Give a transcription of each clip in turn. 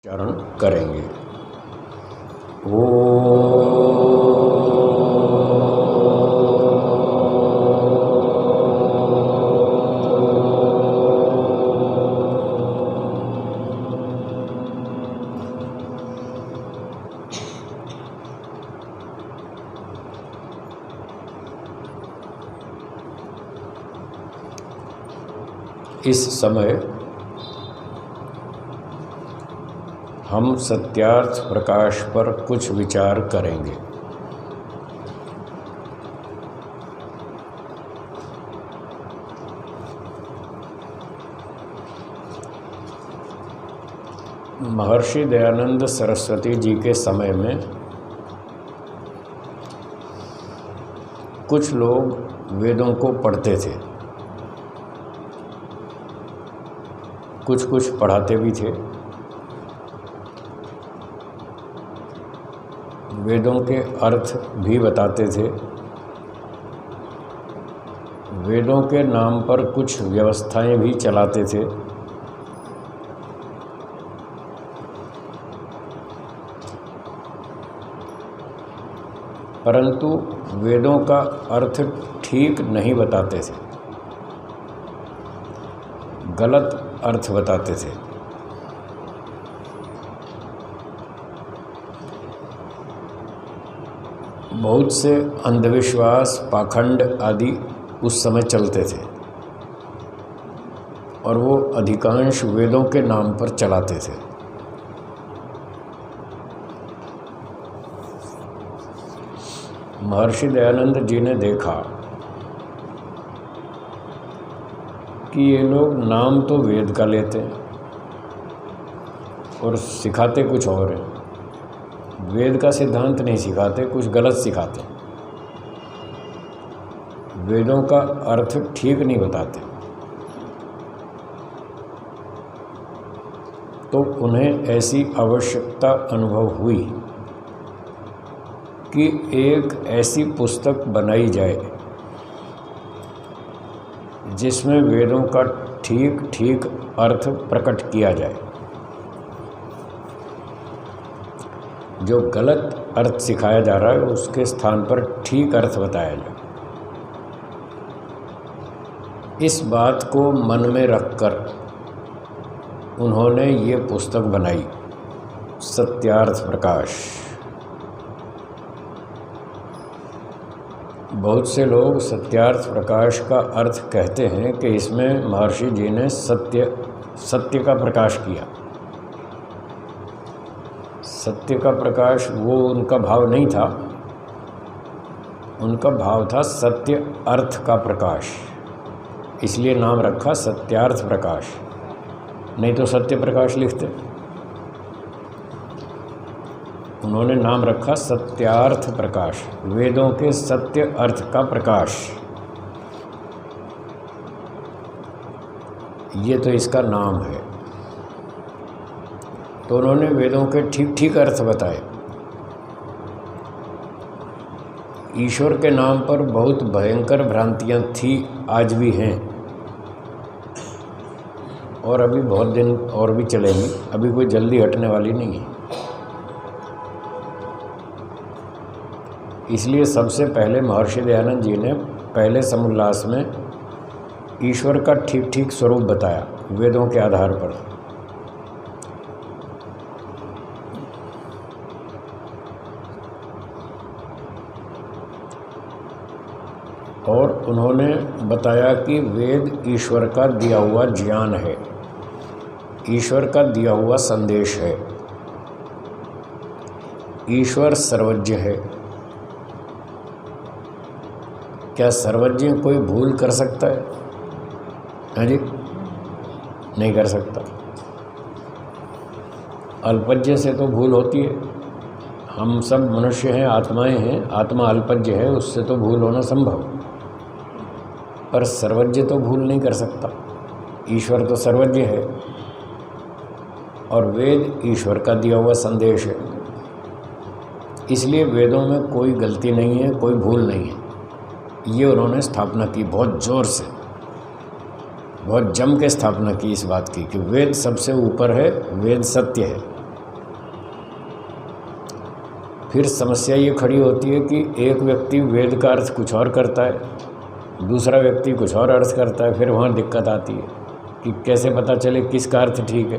उच्चारण करेंगे। ओ इस समय हम सत्यार्थ प्रकाश पर कुछ विचार करेंगे। महर्षि दयानंद सरस्वती जी के समय में कुछ लोग वेदों को पढ़ते थे, कुछ पढ़ाते भी थे। वेदों के अर्थ भी बताते थे। वेदों के नाम पर कुछ व्यवस्थाएं भी चलाते थे। परंतु वेदों का अर्थ ठीक नहीं बताते थे, गलत अर्थ बताते थे। बहुत से अंधविश्वास, पाखंड आदि उस समय चलते थे और वो अधिकांश वेदों के नाम पर चलाते थे। महर्षि दयानंद जी ने देखा कि ये लोग नाम तो वेद का लेते हैं और सिखाते कुछ और है। वेद का सिद्धांत नहीं सिखाते, कुछ गलत सिखाते। वेदों का अर्थ ठीक नहीं बताते। तो उन्हें ऐसी आवश्यकता अनुभव हुई कि एक ऐसी पुस्तक बनाई जाए जिसमें वेदों का ठीक ठीक अर्थ प्रकट किया जाए। जो गलत अर्थ सिखाया जा रहा है उसके स्थान पर ठीक अर्थ बताया जाए। इस बात को मन में रखकर उन्होंने ये पुस्तक बनाई, सत्यार्थ प्रकाश। बहुत से लोग सत्यार्थ प्रकाश का अर्थ कहते हैं कि इसमें महर्षि जी ने सत्य का प्रकाश किया। सत्य का प्रकाश वो उनका भाव नहीं था, उनका भाव था सत्य अर्थ का प्रकाश, इसलिए नाम रखा सत्यार्थ प्रकाश। नहीं तो सत्य प्रकाश लिखते। उन्होंने नाम रखा सत्यार्थ प्रकाश, वेदों के सत्य अर्थ का प्रकाश। ये तो इसका नाम है। तो उन्होंने वेदों के ठीक ठीक अर्थ बताए। ईश्वर के नाम पर बहुत भयंकर भ्रांतियां थी, आज भी हैं और अभी बहुत दिन और भी चलेंगी। अभी कोई जल्दी हटने वाली नहीं है। इसलिए सबसे पहले महर्षि दयानंद जी ने पहले समुल्लास में ईश्वर का ठीक ठीक स्वरूप बताया वेदों के आधार पर। और उन्होंने बताया कि वेद ईश्वर का दिया हुआ ज्ञान है, ईश्वर का दिया हुआ संदेश है। ईश्वर सर्वज्ञ है। क्या सर्वज्ञ कोई भूल कर सकता है? हाँ जी, नहीं कर सकता। अल्पज्ञ से तो भूल होती है। हम सब मनुष्य हैं, आत्माएं हैं, आत्मा अल्पज्ञ है, उससे तो भूल होना संभव। पर सर्वज्ञ तो भूल नहीं कर सकता। ईश्वर तो सर्वज्ञ है और वेद ईश्वर का दिया हुआ संदेश है। इसलिए वेदों में कोई गलती नहीं है, कोई भूल नहीं है। ये उन्होंने स्थापना की बहुत ज़ोर से, बहुत जम के स्थापना की इस बात की कि वेद सबसे ऊपर है, वेद सत्य है। फिर समस्या ये खड़ी होती है कि एक व्यक्ति वेद का अर्थ कुछ और करता है, दूसरा व्यक्ति कुछ और अर्थ करता है, फिर वहाँ दिक्कत आती है कि कैसे पता चले किसका अर्थ ठीक है।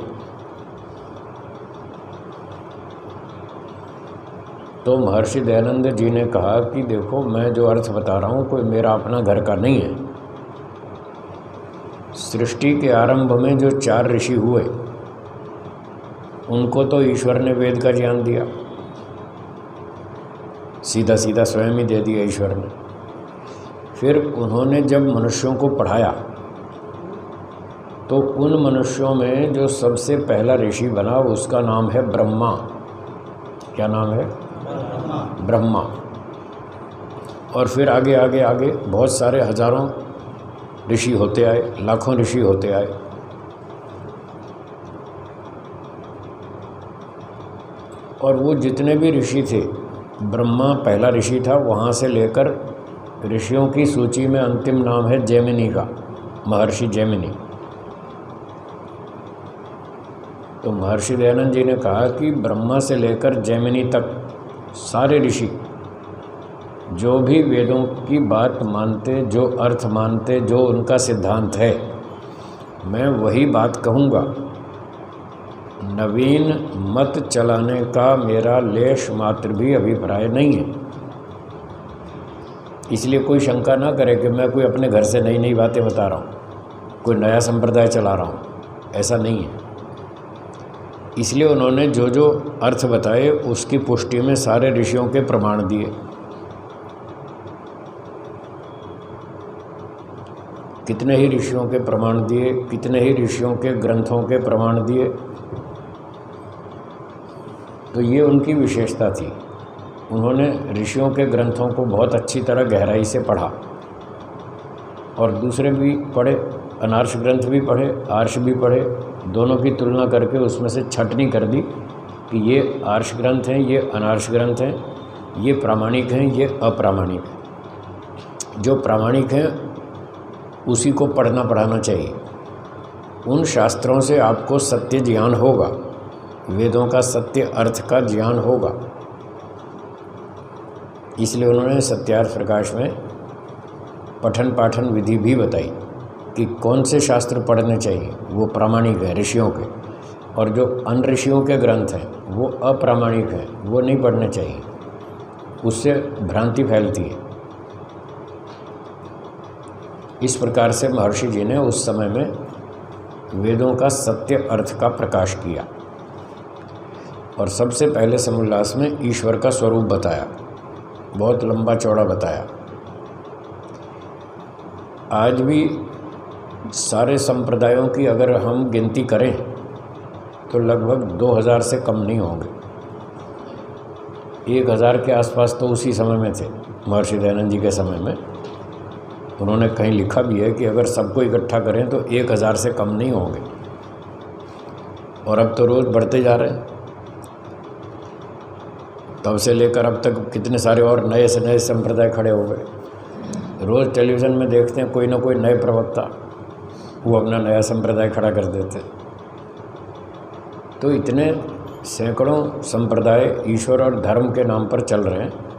तो महर्षि दयानंद जी ने कहा कि देखो, मैं जो अर्थ बता रहा हूँ कोई मेरा अपना घर का नहीं है। सृष्टि के आरंभ में जो 4 ऋषि हुए उनको तो ईश्वर ने वेद का ज्ञान दिया, सीधा सीधा स्वयं ही दे दिया ईश्वर ने। फिर उन्होंने जब मनुष्यों को पढ़ाया तो उन मनुष्यों में जो सबसे पहला ऋषि बना उसका नाम है ब्रह्मा। क्या नाम है? ब्रह्मा। और फिर आगे आगे आगे बहुत सारे हजारों ऋषि होते आए, लाखों ऋषि होते आए। और वो जितने भी ऋषि थे, ब्रह्मा पहला ऋषि था। वहाँ से लेकर ऋषियों की सूची में अंतिम नाम है जैमिनी का, महर्षि जैमिनी। तो महर्षि दयानंद जी ने कहा कि ब्रह्मा से लेकर जैमिनी तक सारे ऋषि जो भी वेदों की बात मानते, जो अर्थ मानते, जो उनका सिद्धांत है, मैं वही बात कहूँगा। नवीन मत चलाने का मेरा लेश मात्र भी अभिप्राय नहीं है। इसलिए कोई शंका ना करे कि मैं कोई अपने घर से नई नई बातें बता रहा हूँ, कोई नया संप्रदाय चला रहा हूँ, ऐसा नहीं है। इसलिए उन्होंने जो जो अर्थ बताए उसकी पुष्टि में सारे ऋषियों के प्रमाण दिए। कितने ही ऋषियों के प्रमाण दिए, कितने ही ऋषियों के ग्रंथों के प्रमाण दिए। तो ये उनकी विशेषता थी। उन्होंने ऋषियों के ग्रंथों को बहुत अच्छी तरह गहराई से पढ़ा और दूसरे भी पढ़े, अनार्ष ग्रंथ भी पढ़े, आर्ष भी पढ़े। दोनों की तुलना करके उसमें से छँटनी कर दी कि ये आर्ष ग्रंथ हैं, ये अनार्ष ग्रंथ हैं, ये प्रामाणिक हैं, ये अप्रामाणिक हैं। जो प्रामाणिक हैं उसी को पढ़ना पढ़ाना चाहिए। उन शास्त्रों से आपको सत्य ज्ञान होगा, वेदों का सत्य अर्थ का ज्ञान होगा। इसलिए उन्होंने सत्यार्थ प्रकाश में पठन पाठन विधि भी बताई कि कौन से शास्त्र पढ़ने चाहिए, वो प्रामाणिक है ऋषियों के, और जो अन ऋषियों के ग्रंथ हैं वो अप्रामाणिक हैं, वो नहीं पढ़ने चाहिए, उससे भ्रांति फैलती है। इस प्रकार से महर्षि जी ने उस समय में वेदों का सत्य अर्थ का प्रकाश किया और सबसे पहले समुल्लास में ईश्वर का स्वरूप बताया, बहुत लंबा चौड़ा बताया। आज भी सारे संप्रदायों की अगर हम गिनती करें तो लगभग 2000 से कम नहीं होंगे। 1000 के आसपास तो उसी समय में थे, महर्षि दयानंद जी के समय में। उन्होंने कहीं लिखा भी है कि अगर सबको इकट्ठा करें तो 1000 से कम नहीं होंगे। और अब तो रोज़ बढ़ते जा रहे हैं। तब से लेकर अब तक कितने सारे और नए से नए संप्रदाय खड़े हो गए। रोज़ टेलीविज़न में देखते हैं कोई ना कोई नए प्रवक्ता, वो अपना नया संप्रदाय खड़ा कर देते। तो इतने सैकड़ों संप्रदाय ईश्वर और धर्म के नाम पर चल रहे हैं।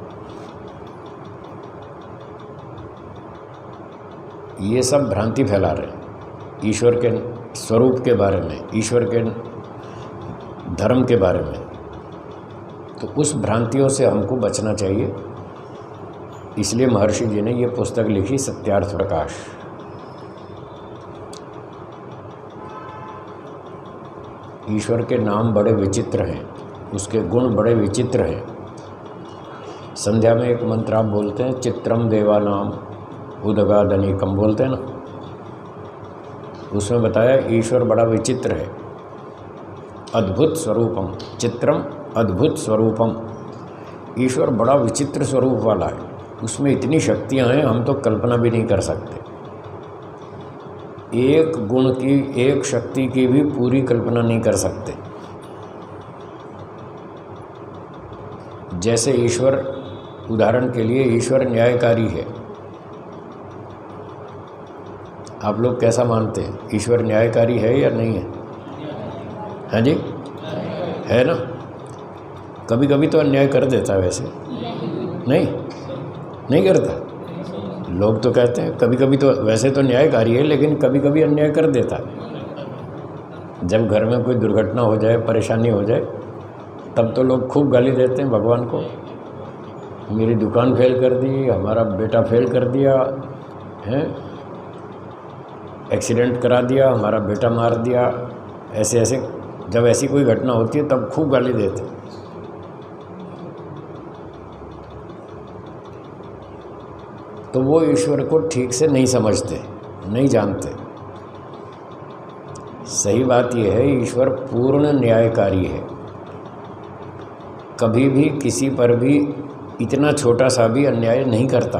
ये सब भ्रांति फैला रहे हैं ईश्वर के स्वरूप के बारे में, ईश्वर के धर्म के बारे में। तो उस भ्रांतियों से हमको बचना चाहिए। इसलिए महर्षि जी ने ये पुस्तक लिखी, सत्यार्थ प्रकाश। ईश्वर के नाम बड़े विचित्र हैं, उसके गुण बड़े विचित्र हैं। संध्या में एक मंत्र आप बोलते हैं, चित्रम देवानाम उदगादनीकम, बोलते हैं ना। उसमें बताया ईश्वर बड़ा विचित्र है, अद्भुत स्वरूपम, चित्रम अद्भुत स्वरूपम। ईश्वर बड़ा विचित्र स्वरूप वाला है, उसमें इतनी शक्तियां हैं हम तो कल्पना भी नहीं कर सकते। एक गुण की, एक शक्ति की भी पूरी कल्पना नहीं कर सकते। जैसे ईश्वर, उदाहरण के लिए ईश्वर न्यायकारी है। आप लोग कैसा मानते हैं, ईश्वर न्यायकारी है या नहीं है? हाँ जी, है ना। कभी कभी तो अन्याय कर देता है, वैसे नहीं करता। लोग तो कहते हैं कभी कभी तो, वैसे तो न्यायकारी है लेकिन कभी कभी अन्याय कर देता है। जब घर में कोई दुर्घटना हो जाए, परेशानी हो जाए, तब तो लोग खूब गाली देते हैं भगवान को। मेरी दुकान फेल कर दी, हमारा बेटा फेल कर दिया है, एक्सीडेंट करा दिया, हमारा बेटा मार दिया, ऐसे ऐसे जब ऐसी कोई घटना होती है तब खूब गाली देते हैं। तो वो ईश्वर को ठीक से नहीं समझते, नहीं जानते। सही बात यह है, ईश्वर पूर्ण न्यायकारी है। कभी भी किसी पर भी इतना छोटा सा भी अन्याय नहीं करता,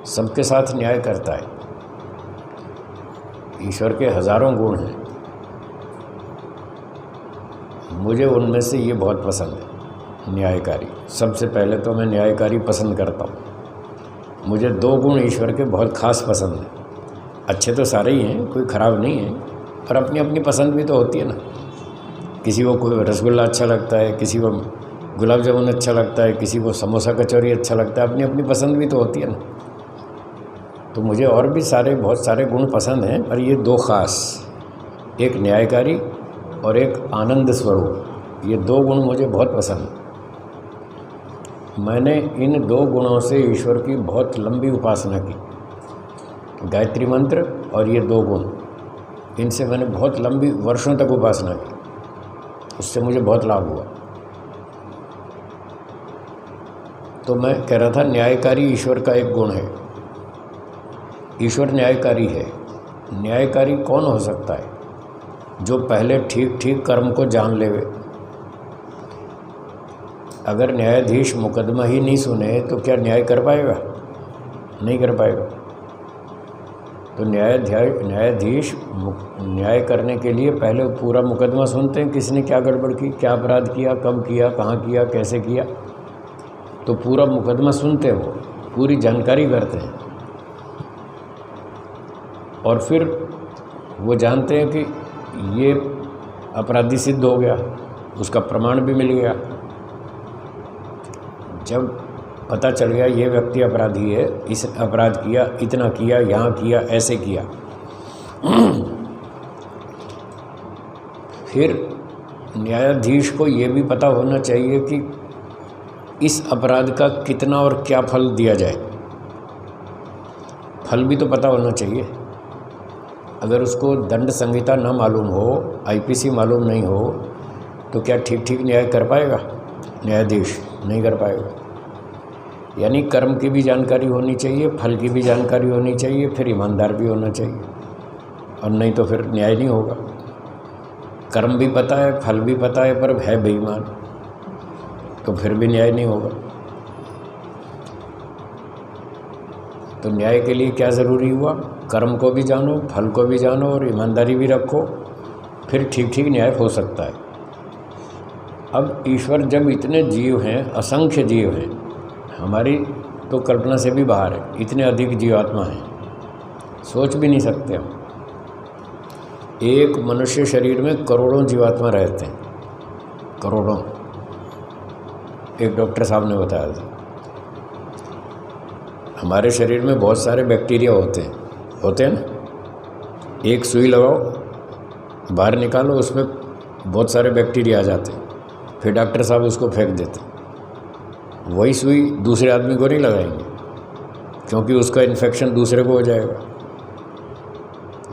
सबके साथ न्याय करता है। ईश्वर के हजारों गुण हैं, मुझे उनमें से ये बहुत पसंद है, न्यायकारी। सबसे पहले तो मैं न्यायकारी पसंद करता हूँ। मुझे 2 गुण ईश्वर के बहुत खास पसंद हैं। अच्छे तो सारे ही हैं, कोई ख़राब नहीं है, पर अपनी अपनी पसंद भी तो होती है ना। किसी को कोई रसगुल्ला अच्छा लगता है, किसी को गुलाब जामुन अच्छा लगता है, किसी को समोसा कचौरी अच्छा लगता है, अपनी अपनी पसंद भी तो होती है ना। तो मुझे और भी बहुत सारे गुण पसंद हैं, पर ये 2 खास, एक न्यायकारी और एक आनंद स्वरूप, ये 2 गुण मुझे बहुत पसंद हैं। मैंने इन 2 गुणों से ईश्वर की बहुत लंबी उपासना की। गायत्री मंत्र और ये 2 गुण, इनसे मैंने बहुत लंबी वर्षों तक उपासना की, उससे मुझे बहुत लाभ हुआ। तो मैं कह रहा था, न्यायकारी ईश्वर का एक गुण है। ईश्वर न्यायकारी है। न्यायकारी कौन हो सकता है? जो पहले ठीक ठीक कर्म को जान लेवे। अगर न्यायाधीश मुकदमा ही नहीं सुने तो क्या न्याय कर पाएगा? नहीं कर पाएगा। तो न्यायाधीश न्याय करने के लिए पहले पूरा मुकदमा सुनते हैं, किसने क्या गड़बड़ की, क्या अपराध किया, कब किया, कहाँ किया, कैसे किया। तो पूरा मुकदमा सुनते हैं, वो पूरी जानकारी करते हैं, और फिर वो जानते हैं कि ये अपराधी सिद्ध हो गया, उसका प्रमाण भी मिल गया। जब पता चल गया ये व्यक्ति अपराधी है, इस अपराध किया, इतना किया, यहाँ किया, ऐसे किया, फिर न्यायाधीश को ये भी पता होना चाहिए कि इस अपराध का कितना और क्या फल दिया जाए। फल भी तो पता होना चाहिए। अगर उसको दंड संहिता न मालूम हो, आईपीसी मालूम नहीं हो, तो क्या ठीक ठीक न्याय कर पाएगा न्यायाधीश? नहीं कर पाएगा। यानी कर्म की भी जानकारी होनी चाहिए, फल की भी जानकारी होनी चाहिए, फिर ईमानदार भी होना चाहिए, और नहीं तो फिर न्याय नहीं होगा। कर्म भी पता है, फल भी पता है, पर है बेईमान, तो फिर भी न्याय नहीं होगा। तो न्याय के लिए क्या ज़रूरी हुआ? कर्म को भी जानो, फल को भी जानो, और ईमानदारी भी रखो, फिर ठीक ठीक न्याय हो सकता है। अब ईश्वर जब इतने जीव हैं, असंख्य जीव हैं, हमारी तो कल्पना से भी बाहर है, इतने अधिक जीवात्मा हैं, सोच भी नहीं सकते हम। एक मनुष्य शरीर में करोड़ों जीवात्मा रहते हैं, करोड़ों। एक डॉक्टर साहब ने बताया था। हमारे शरीर में बहुत सारे बैक्टीरिया होते हैं ना। एक सुई लगाओ, बाहर निकालो, उसमें बहुत सारे बैक्टीरिया आ जाते हैं, फिर डॉक्टर साहब उसको फेंक देते हैं। वही सुई दूसरे आदमी को नहीं लगाएंगे, क्योंकि उसका इन्फेक्शन दूसरे को हो जाएगा।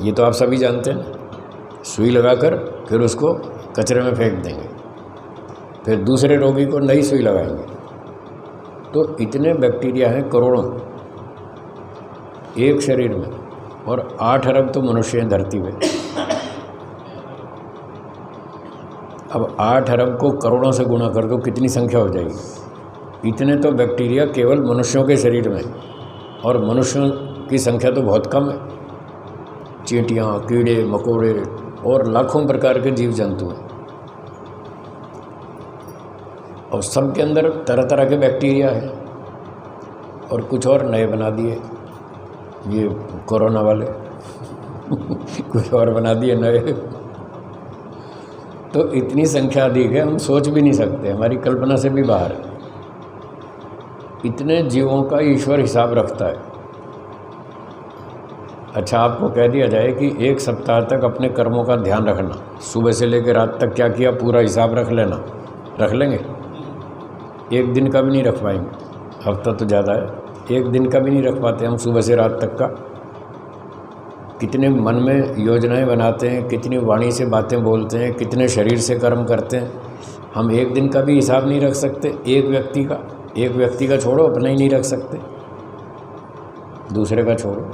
ये तो आप सभी जानते हैं। सुई लगाकर फिर उसको कचरे में फेंक देंगे, फिर दूसरे रोगी को नई सुई लगाएंगे। तो इतने बैक्टीरिया हैं, करोड़ों, एक शरीर में, और 8 अरब तो मनुष्य हैं धरती में। अब 8 अरब को करोड़ों से गुणा कर दो, कितनी संख्या हो जाएगी। इतने तो बैक्टीरिया केवल मनुष्यों के शरीर में, और मनुष्यों की संख्या तो बहुत कम है। चींटियाँ, कीड़े मकोड़े और लाखों प्रकार के जीव जंतु हैं, और सबके अंदर तरह तरह के बैक्टीरिया हैं, और कुछ और नए बना दिए ये कोरोना वाले कुछ और बना दिए नए। तो इतनी संख्या अधिक है, हम सोच भी नहीं सकते, हमारी कल्पना से भी बाहर है। इतने जीवों का ईश्वर हिसाब रखता है। अच्छा, आपको कह दिया जाए कि 1 सप्ताह तक अपने कर्मों का ध्यान रखना, सुबह से लेकर रात तक क्या किया पूरा हिसाब रख लेना, रख लेंगे? 1 दिन का भी नहीं रख पाएंगे, हफ्ता तो ज़्यादा है, 1 दिन का भी नहीं रख पाते हम सुबह से रात तक का। कितने मन में योजनाएं बनाते हैं, कितनी वाणी से बातें बोलते हैं, कितने शरीर से कर्म करते हैं, हम 1 दिन का भी हिसाब नहीं रख सकते। एक व्यक्ति का छोड़ो, अपना ही नहीं रख सकते, दूसरे का छोड़ो।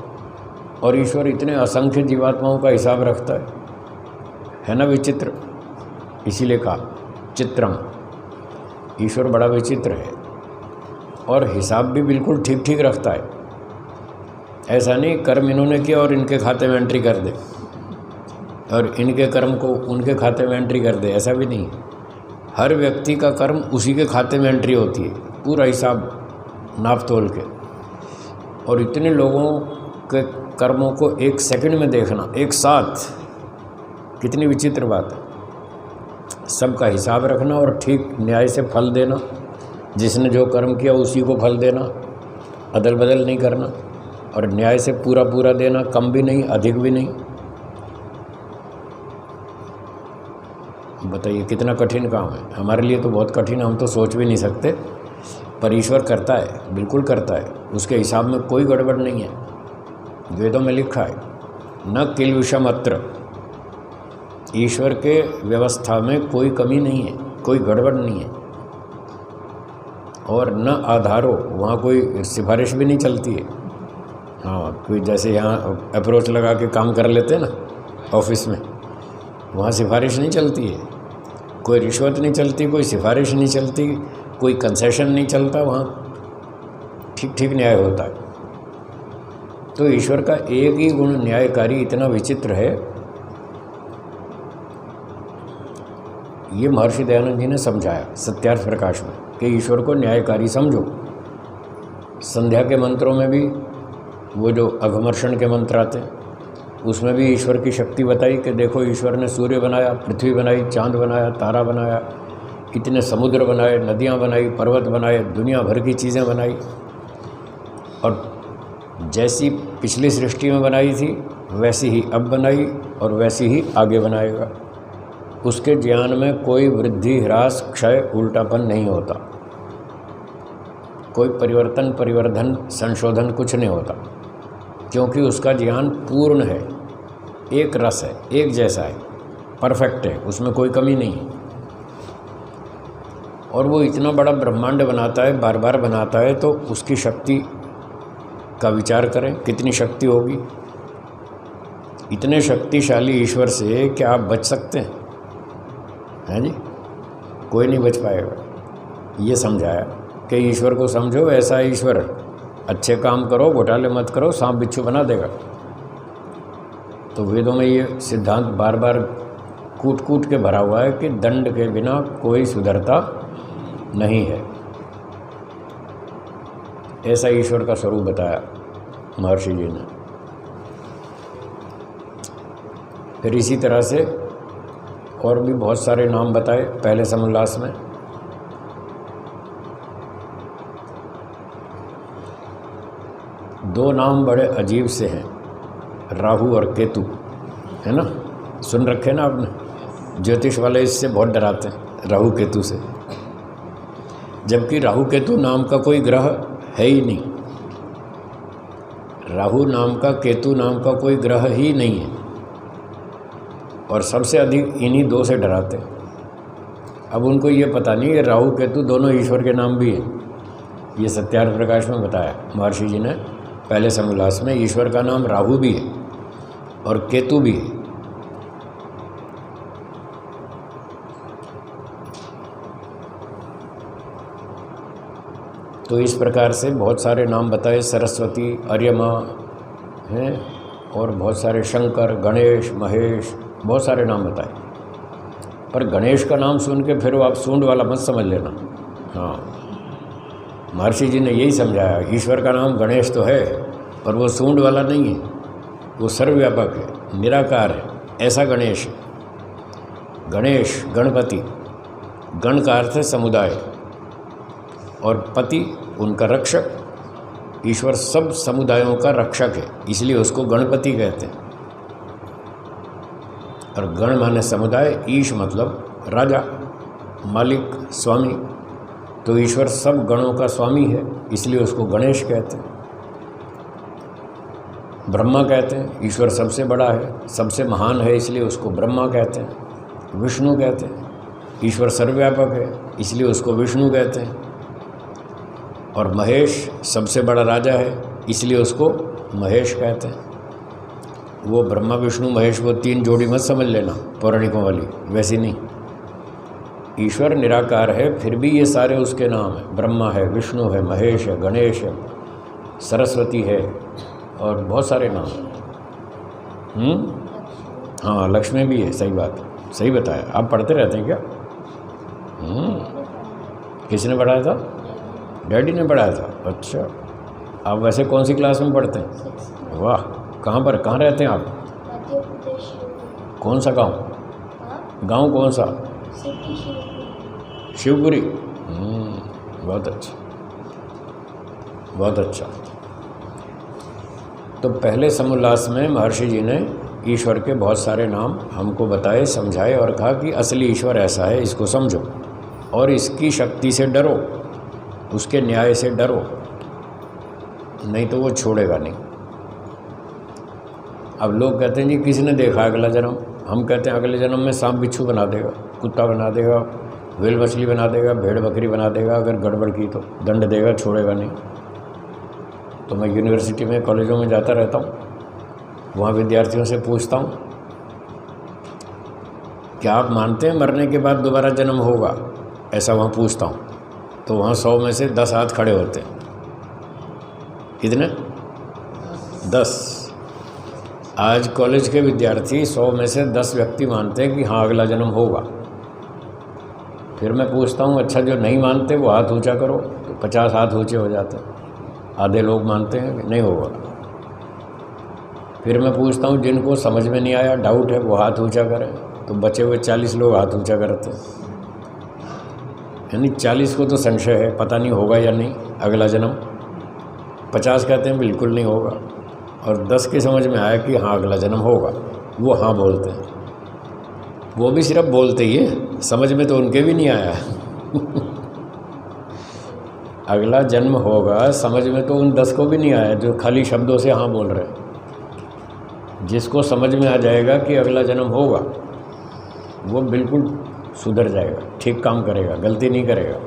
और ईश्वर इतने असंख्य जीवात्माओं का हिसाब रखता है ना विचित्र। इसीलिए कहा चित्रम, ईश्वर बड़ा विचित्र है और हिसाब भी बिल्कुल ठीक ठीक रखता है। ऐसा नहीं कर्म इन्होंने किया और इनके खाते में एंट्री कर दे, और इनके कर्म को उनके खाते में एंट्री कर दे, ऐसा भी नहीं। हर व्यक्ति का कर्म उसी के खाते में एंट्री होती है, पूरा हिसाब नाप तोल के। और इतने लोगों के कर्मों को 1 सेकंड में देखना एक साथ, कितनी विचित्र बात है। सबका हिसाब रखना और ठीक न्याय से फल देना, जिसने जो कर्म किया उसी को फल देना, अदल बदल नहीं करना, और न्याय से पूरा पूरा देना, कम भी नहीं अधिक भी नहीं। बताइए कितना कठिन काम है। हमारे लिए तो बहुत कठिन है, हम तो सोच भी नहीं सकते, पर ईश्वर करता है, बिल्कुल करता है। उसके हिसाब में कोई गड़बड़ नहीं है। वेदों में लिखा है न किल विषमत्र, ईश्वर के व्यवस्था में कोई कमी नहीं है, कोई गड़बड़ नहीं है। और न आधारो, वहाँ कोई सिफारिश भी नहीं चलती है। हाँ, कोई जैसे यहाँ अप्रोच लगा के काम कर लेते हैं ना ऑफिस में, वहाँ सिफारिश नहीं चलती है, कोई रिश्वत नहीं चलती, कोई सिफारिश नहीं चलती, कोई कंसेशन नहीं चलता, वहाँ ठीक ठीक न्याय होता है। तो ईश्वर का एक ही गुण न्यायकारी इतना विचित्र है। ये महर्षि दयानंद जी ने समझाया सत्यार्थ प्रकाश में कि ईश्वर को न्यायकारी समझो। संध्या के मंत्रों में भी वो जो अघमर्षण के मंत्र आते हैं उसमें भी ईश्वर की शक्ति बताई कि देखो ईश्वर ने सूर्य बनाया, पृथ्वी बनाई, चांद बनाया, तारा बनाया, इतने समुद्र बनाए, नदियाँ बनाई, पर्वत बनाए, दुनिया भर की चीज़ें बनाई। और जैसी पिछली सृष्टि में बनाई थी वैसी ही अब बनाई और वैसी ही आगे बनाएगा। उसके ज्ञान में कोई वृद्धि, ह्रास, क्षय, उल्टापन नहीं होता, कोई परिवर्तन, परिवर्धन, संशोधन कुछ नहीं होता, क्योंकि उसका ज्ञान पूर्ण है, एक रस है, एक जैसा है, परफेक्ट है, उसमें कोई कमी नहीं है। और वो इतना बड़ा ब्रह्मांड बनाता है, बार बार बनाता है, तो उसकी शक्ति का विचार करें कितनी शक्ति होगी। इतने शक्तिशाली ईश्वर से क्या आप बच सकते हैं? हैं जी, कोई नहीं बच पाएगा। ये समझाया कि ईश्वर को समझो, ऐसा ईश्वर, अच्छे काम करो, घोटाले मत करो, सांप बिच्छू बना देगा। तो वेदों में ये सिद्धांत बार बार कूट कूट के भरा हुआ है कि दंड के बिना कोई सुधरता नहीं है। ऐसा ईश्वर का स्वरूप बताया महर्षि जी ने। फिर इसी तरह से और भी बहुत सारे नाम बताए पहले समोल्लास में। दो नाम बड़े अजीब से हैं, राहु और केतु, है ना, सुन रखे ना आपने। ज्योतिष वाले इससे बहुत डराते हैं, राहु केतु से, जबकि राहु केतु नाम का कोई ग्रह है ही नहीं। राहु नाम का, केतु नाम का कोई ग्रह ही नहीं है, और सबसे अधिक इन्हीं दो से डराते हैं। अब उनको ये पता नहीं है राहु केतु दोनों ईश्वर के नाम भी हैं। ये सत्यार्थ प्रकाश में बताया महर्षि जी ने पहले समोल्लास में। ईश्वर का नाम राहु भी है और केतु भी है। तो इस प्रकार से बहुत सारे नाम बताए, सरस्वती, अर्यमा हैं, और बहुत सारे शंकर, गणेश, महेश, बहुत सारे नाम बताए। पर गणेश का नाम सुन के फिर आप सूंड वाला मत समझ लेना। हाँ, महर्षि जी ने यही समझाया, ईश्वर का नाम गणेश तो है पर वो सूंड वाला नहीं है, वो सर्वव्यापक है, निराकार है, ऐसा गणेश है। गणेश, गणपति, गण का अर्थ है समुदाय और पति उनका रक्षक। ईश्वर सब समुदायों का रक्षक है, इसलिए उसको गणपति कहते हैं। और गण माने समुदाय, ईश मतलब राजा, मालिक, स्वामी। तो ईश्वर सब गणों का स्वामी है, इसलिए उसको गणेश कहते हैं। ब्रह्मा कहते हैं, ईश्वर सबसे बड़ा है, सबसे महान है, इसलिए उसको ब्रह्मा कहते हैं। विष्णु कहते हैं, ईश्वर सर्वव्यापक है, इसलिए उसको विष्णु कहते हैं। और महेश सबसे बड़ा राजा है, इसलिए उसको महेश कहते हैं। वो ब्रह्मा विष्णु महेश वो 3 जोड़ी मत समझ लेना पौराणिकों वाली, वैसी नहीं। ईश्वर निराकार है, फिर भी ये सारे उसके नाम हैं। ब्रह्मा है, विष्णु है, महेश है, गणेश है, सरस्वती है और बहुत सारे नाम हैं। हाँ, लक्ष्मी भी है, सही बात, सही बताया। आप पढ़ते रहते हैं क्या? किसने पढ़ाया था? डैडी ने पढ़ाया था। अच्छा, आप वैसे कौन सी क्लास में पढ़ते हैं? वाह, कहाँ पर, कहाँ रहते हैं आप? मध्य प्रदेश। कौन सा गांव? गांव कौन सा? शिवपुरी। बहुत अच्छा, बहुत अच्छा। तो पहले समोल्लास में महर्षि जी ने ईश्वर के बहुत सारे नाम हमको बताए, समझाए और कहा कि असली ईश्वर ऐसा है, इसको समझो और इसकी शक्ति से डरो, उसके न्याय से डरो, नहीं तो वो छोड़ेगा नहीं। अब लोग कहते हैं जी किसी ने देखा अगला जन्म, हम कहते हैं अगले जन्म में सांप बिच्छू बना देगा, कुत्ता बना देगा, व्हेल मछली बना देगा, भेड़ बकरी बना देगा, अगर गड़बड़ की तो दंड देगा, छोड़ेगा नहीं। तो मैं यूनिवर्सिटी में, कॉलेजों में जाता रहता हूँ, वहाँ विद्यार्थियों से पूछता हूँ क्या आप मानते हैं मरने के बाद दोबारा जन्म होगा? ऐसा वहाँ पूछता हूँ, तो वहाँ 100 में से 10 हाथ खड़े होते हैं। कितने? 10। आज कॉलेज के विद्यार्थी 100 में से 10 व्यक्ति मानते हैं कि हाँ अगला जन्म होगा। फिर मैं पूछता हूँ अच्छा जो नहीं मानते वो हाथ ऊंचा करो, तो 50 हाथ ऊंचे हो जाते हैं। आधे लोग मानते हैं कि नहीं होगा। फिर मैं पूछता हूँ जिनको समझ में नहीं आया, डाउट है, वो हाथ ऊंचा करें, तो बचे हुए 40 लोग हाथ ऊंचा करते हैं। यानी 40 को तो संशय है, पता नहीं होगा या नहीं अगला जन्म। 50 कहते हैं बिल्कुल नहीं होगा, और 10 की समझ में आया कि हाँ अगला जन्म होगा, वो हाँ बोलते हैं। वो भी सिर्फ बोलते ही है, समझ में तो उनके भी नहीं आया अगला जन्म होगा समझ में तो उन 10 को भी नहीं आया जो खाली शब्दों से हाँ बोल रहे हैं। जिसको समझ में आ जाएगा कि अगला जन्म होगा वो बिल्कुल सुधर जाएगा, ठीक काम करेगा, गलती नहीं करेगा।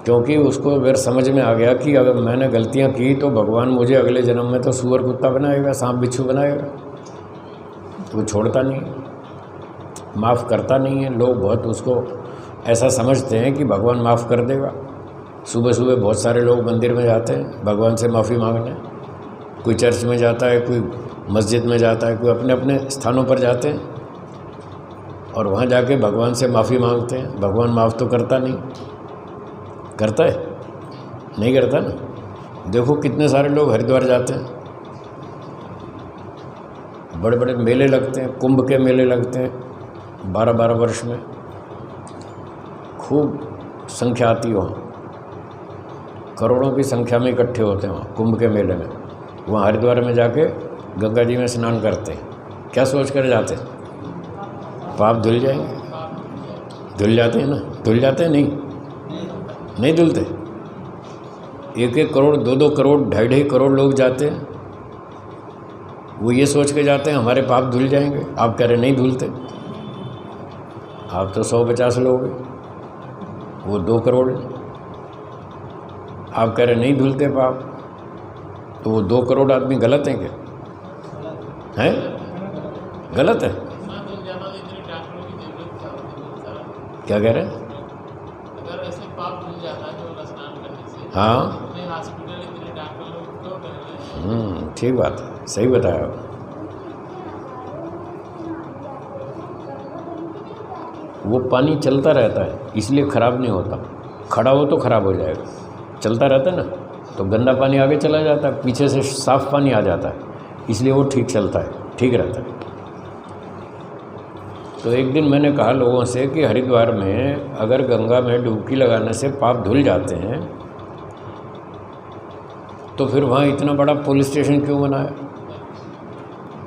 क्योंकि उसको अगर समझ में आ गया कि अगर मैंने गलतियां की तो भगवान मुझे अगले जन्म में तो सूअर कुत्ता बनाएगा, सांप बिच्छू बनाएगा, तो वो छोड़ता नहीं, माफ़ करता नहीं है। लोग बहुत उसको ऐसा समझते हैं कि भगवान माफ़ कर देगा। सुबह सुबह बहुत सारे लोग मंदिर में जाते हैं भगवान से माफ़ी मांगने, कोई चर्च में जाता है, कोई मस्जिद में जाता है, कोई अपने अपने स्थानों पर जाते हैं और वहाँ जाके भगवान से माफ़ी मांगते हैं। भगवान माफ़ तो करता नहीं, करता है? नहीं करता ना। देखो कितने सारे लोग हरिद्वार जाते हैं, बड़े बड़े मेले लगते हैं, कुंभ के मेले लगते हैं 12-12 वर्ष में, खूब संख्या आती है वहाँ, करोड़ों की संख्या में इकट्ठे होते हैं वहाँ कुंभ के मेले में। वहाँ हरिद्वार में जाके गंगा जी में स्नान करते हैं। क्या सोच कर जाते हैं? पाप धुल जाएंगे। धुल जाते हैं ना? धुल जाते हैं? नहीं धुलते। 1-1 करोड़, 2-2 करोड़, 2.5 करोड़ लोग जाते हैं। वो ये सोच के जाते हैं हमारे पाप धुल जाएंगे। आप कह रहे नहीं धुलते। आप तो 150 लोग हैं, वो 2 करोड़ है। आप कह रहे नहीं धुलते पाप, तो वो 2 करोड़ आदमी गलत हैं क्या? हैं? गलत है? क्या कह रहे हैं? अगर ऐसे पाप धुल जाता है जो स्नान करने से, हाँ, हॉस्पिटल इतने डॉक्टर लोग क्यों कर रहे हैं? ठीक बात है, सही बताया। वो पानी चलता रहता है इसलिए ख़राब नहीं होता। खड़ा हो तो ख़राब हो जाएगा। चलता रहता है ना, तो गंदा पानी आगे चला जाता है, पीछे से साफ़ पानी आ जाता है, इसलिए वो ठीक चलता है, ठीक रहता है। तो एक दिन मैंने कहा लोगों से कि हरिद्वार में अगर गंगा में डुबकी लगाने से पाप धुल जाते हैं तो फिर वहाँ इतना बड़ा पुलिस स्टेशन क्यों बनाया?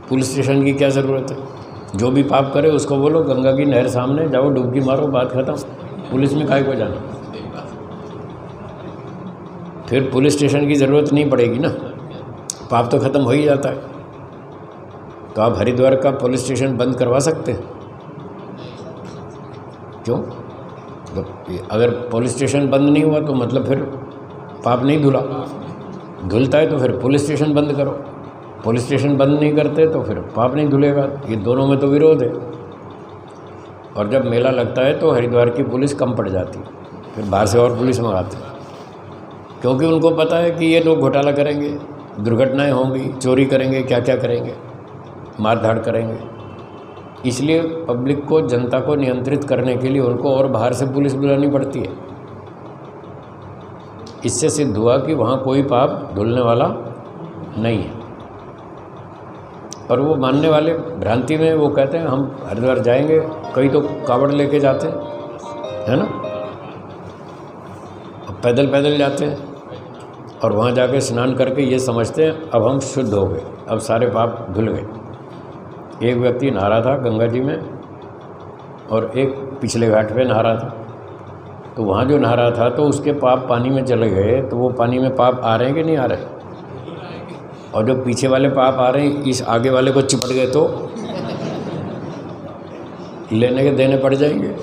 पुलिस स्टेशन की क्या ज़रूरत है? जो भी पाप करे उसको बोलो गंगा की नहर सामने जाओ, डुबकी मारो, बात ख़त्म। पुलिस में काहे को जाना? फिर पुलिस स्टेशन की ज़रूरत नहीं पड़ेगी ना, पाप तो ख़त्म हो ही जाता है। तो आप हरिद्वार का पुलिस स्टेशन बंद करवा सकते हैं? क्यों? अगर पुलिस स्टेशन बंद नहीं हुआ तो मतलब फिर पाप नहीं धुला। धुलता है तो फिर पुलिस स्टेशन बंद करो, पुलिस स्टेशन बंद नहीं करते तो फिर पाप नहीं धुलेगा। ये दोनों में तो विरोध है। और जब मेला लगता है तो हरिद्वार की पुलिस कम पड़ जाती है, फिर बाहर से और पुलिस मंगाते हैं, क्योंकि उनको पता है कि ये लोग घोटाला करेंगे, दुर्घटनाएं होंगी, चोरी करेंगे, क्या क्या करेंगे, मार धाड़ करेंगे। इसलिए पब्लिक को, जनता को नियंत्रित करने के लिए उनको और बाहर से पुलिस बुलानी पड़ती है। इससे सिद्ध हुआ कि वहाँ कोई पाप धुलने वाला नहीं है। पर वो मानने वाले भ्रांति में वो कहते हैं हम हरिद्वार जाएंगे, कई तो कावड़ लेके जाते हैं, है ना, पैदल पैदल जाते हैं और वहाँ जाके स्नान करके ये समझते हैं अब हम शुद्ध हो गए, अब सारे पाप धुल गए। एक व्यक्ति नहा रहा था गंगा जी में और एक पिछले घाट पे नहा रहा था। तो वहाँ जो नहा रहा था तो उसके पाप पानी में चले गए, तो वो पानी में पाप आ रहे हैं कि नहीं आ रहे? और जो पीछे वाले पाप आ रहे हैं इस आगे वाले को चिपट गए तो लेने के देने पड़ जाएंगे।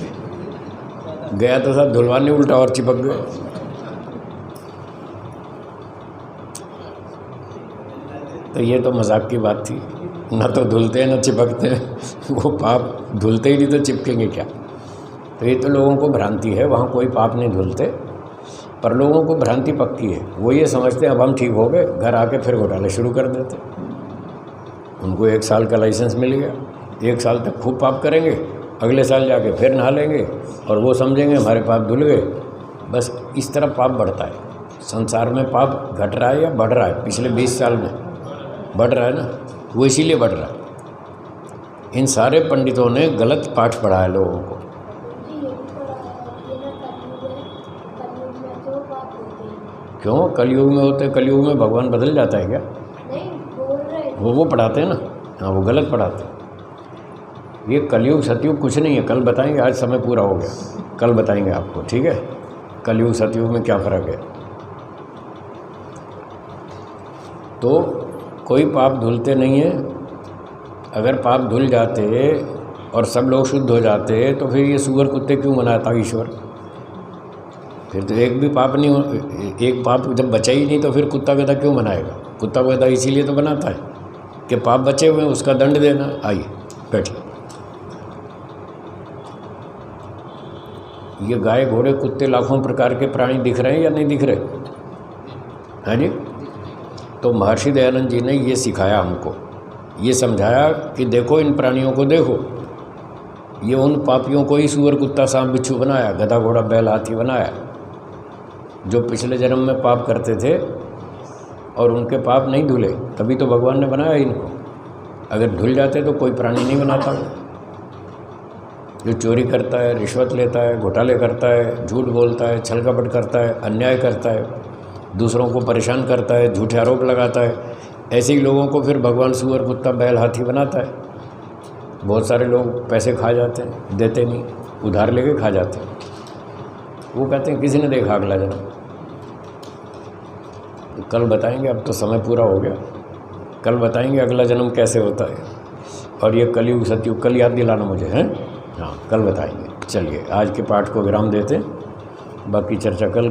गया तो सब धुलवाने, उल्टा और चिपक गए। तो ये तो मजाक की बात थी, ना तो धुलते हैं ना चिपकते हैं। वो पाप धुलते ही नहीं तो चिपकेंगे क्या? तो ये तो लोगों को भ्रांति है, वहाँ कोई पाप नहीं धुलते। पर लोगों को भ्रांति पक्की है, वो ये समझते हैं अब हम ठीक हो गए, घर आके फिर घोटाले शुरू कर देते। उनको 1 साल का लाइसेंस मिल गया, 1 साल तक खूब पाप करेंगे, अगले साल जाके फिर नहा लेंगे और वो समझेंगे हमारे पाप धुल गए। बस इस तरह पाप बढ़ता है। संसार में पाप घट रहा है या बढ़ रहा है? पिछले 20 साल में बढ़ रहा है ना, वो इसीलिए बढ़ रहा है। इन सारे पंडितों ने गलत पाठ पढ़ाया लोगों को। क्यों कलयुग में होते? कलयुग में भगवान बदल जाता है क्या? नहीं, बोल रहे वो पढ़ाते हैं ना। हाँ, वो गलत पढ़ाते हैं। ये कलयुग सतयुग कुछ नहीं है, कल बताएंगे, आज समय पूरा हो गया, कल बताएंगे आपको, ठीक है? कलयुग सतयुग में क्या फ़र्क है। तो कोई पाप धुलते नहीं है। अगर पाप धुल जाते और सब लोग शुद्ध हो जाते तो फिर ये सूअर कुत्ते क्यों बनाता ईश्वर? फिर तो एक भी पाप नहीं हो, एक पाप जब बचा ही नहीं तो फिर कुत्ता गधा क्यों बनाएगा? कुत्ता गधा इसीलिए तो बनाता है कि पाप बचे हुए हैं, उसका दंड देना। आइए बैठिए। ये गाय घोड़े कुत्ते लाखों प्रकार के प्राणी दिख रहे हैं या नहीं दिख रहे? हाँ जी। तो महर्षि दयानंद जी ने ये सिखाया हमको, ये समझाया कि देखो इन प्राणियों को देखो, ये उन पापियों को ही सूअर कुत्ता सांप बिच्छू बनाया, गधा घोड़ा बैल हाथी बनाया, जो पिछले जन्म में पाप करते थे और उनके पाप नहीं धुले, तभी तो भगवान ने बनाया इनको। अगर धुल जाते तो कोई प्राणी नहीं बनाता। जो चोरी करता है, रिश्वत लेता है, घोटाले करता है, झूठ बोलता है, छल कपट करता है, अन्याय करता है, दूसरों को परेशान करता है, झूठे आरोप लगाता है, ऐसे ही लोगों को फिर भगवान सूअर कुत्ता बैल हाथी बनाता है। बहुत सारे लोग पैसे खा जाते हैं, देते नहीं, उधार लेके खा जाते हैं। वो कहते हैं किसी ने देखा अगला जन्म। तो कल बताएंगे, अब तो समय पूरा हो गया, कल बताएंगे अगला जन्म कैसे होता है। और ये कलयुग सतयुग कल याद दिलाना मुझे, हैं? हाँ, कल बताएंगे। चलिए आज के पाठ को विराम देते, बाकी चर्चा कल